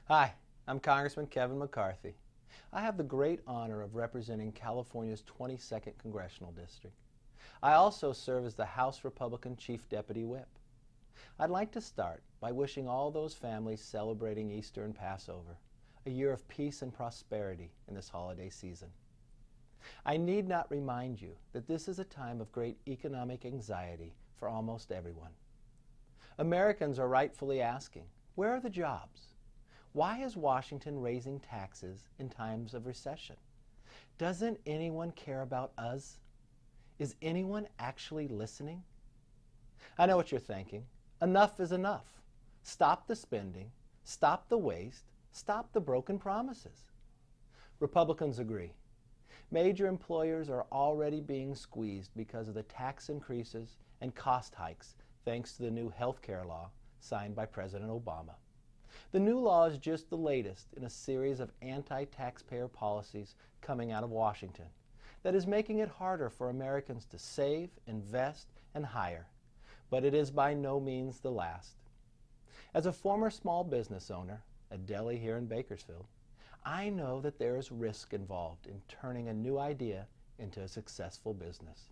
Hi, I'm Congressman Kevin McCarthy. I have the great honor of representing California's 22nd Congressional District. I also serve as the House Republican Chief Deputy Whip. I'd like to start by wishing all those families celebrating Easter and Passover a year of peace and prosperity in this holiday season. I need not remind you that this is a time of great economic anxiety for almost everyone. Americans are rightfully asking, where are the jobs? Why is Washington raising taxes in times of recession? Doesn't anyone care about us? Is anyone actually listening? I know what you're thinking. Enough is enough. Stop the spending, stop the waste, stop the broken promises. Republicans agree. Major employers are already being squeezed because of the tax increases and cost hikes thanks to the new health care law signed by President Obama. The new law is just the latest in a series of anti-taxpayer policies coming out of Washington that is making it harder for Americans to save, invest, and hire. But it is by no means the last. As a former small business owner, a deli here in Bakersfield, I know that there is risk involved in turning a new idea into a successful business.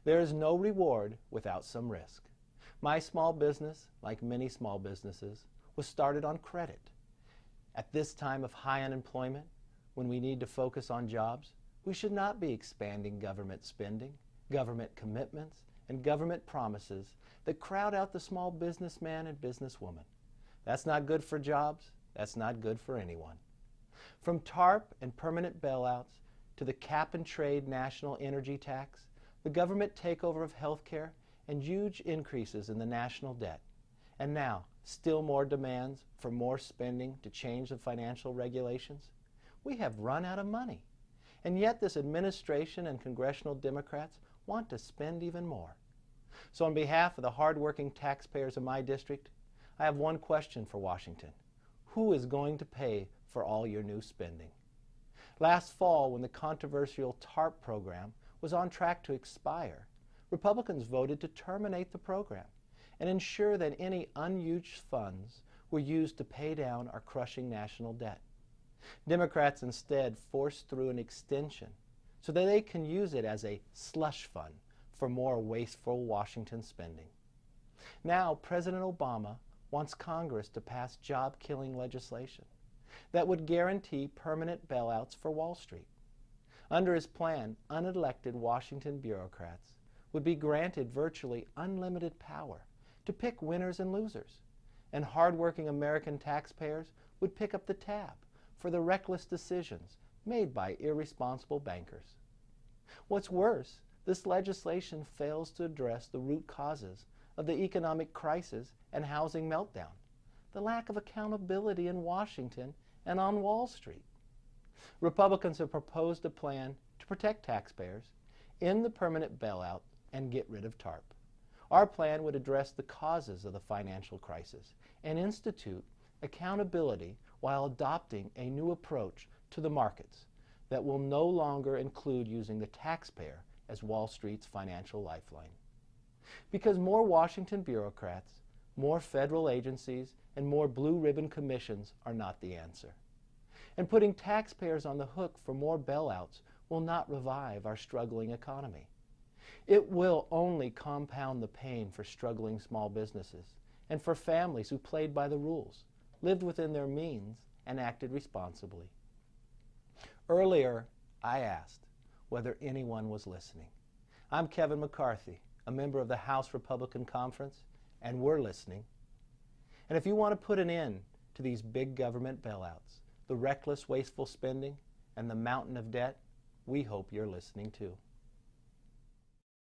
There is no reward without some risk. My small business, like many small businesses, was started on credit. At this time of high unemployment, when we need to focus on jobs, we should not be expanding government spending, government commitments, and government promises that crowd out the small businessman and businesswoman. That's not good for jobs. That's not good for anyone. From TARP and permanent bailouts to the cap-and-trade national energy tax, the government takeover of health care, and huge increases in the national debt, and now still more demands for more spending to change the financial regulations, we have run out of money. And yet this administration and congressional Democrats want to spend even more. So on behalf of the hardworking taxpayers of my district, I have one question for Washington. Who is going to pay for all your new spending? Last fall, when the controversial TARP program was on track to expire, Republicans voted to terminate the program and ensure that any unused funds were used to pay down our crushing national debt. Democrats instead forced through an extension so that they can use it as a slush fund for more wasteful Washington spending. Now, President Obama wants Congress to pass job-killing legislation that would guarantee permanent bailouts for Wall Street. Under his plan, unelected Washington bureaucrats would be granted virtually unlimited power to pick winners and losers, and hardworking American taxpayers would pick up the tab for the reckless decisions made by irresponsible bankers. What's worse, this legislation fails to address the root causes of the economic crisis and housing meltdown, the lack of accountability in Washington and on Wall Street. Republicans have proposed a plan to protect taxpayers, end the permanent bailout, and get rid of TARP. Our plan would address the causes of the financial crisis and institute accountability while adopting a new approach to the markets that will no longer include using the taxpayer as Wall Street's financial lifeline. Because more Washington bureaucrats, more federal agencies, and more blue ribbon commissions are not the answer. And putting taxpayers on the hook for more bailouts will not revive our struggling economy. It will only compound the pain for struggling small businesses and for families who played by the rules, lived within their means, and acted responsibly. Earlier, I asked whether anyone was listening. I'm Kevin McCarthy, a member of the House Republican Conference, and we're listening. And if you want to put an end to these big government bailouts, the reckless, wasteful spending, and the mountain of debt, we hope you're listening too.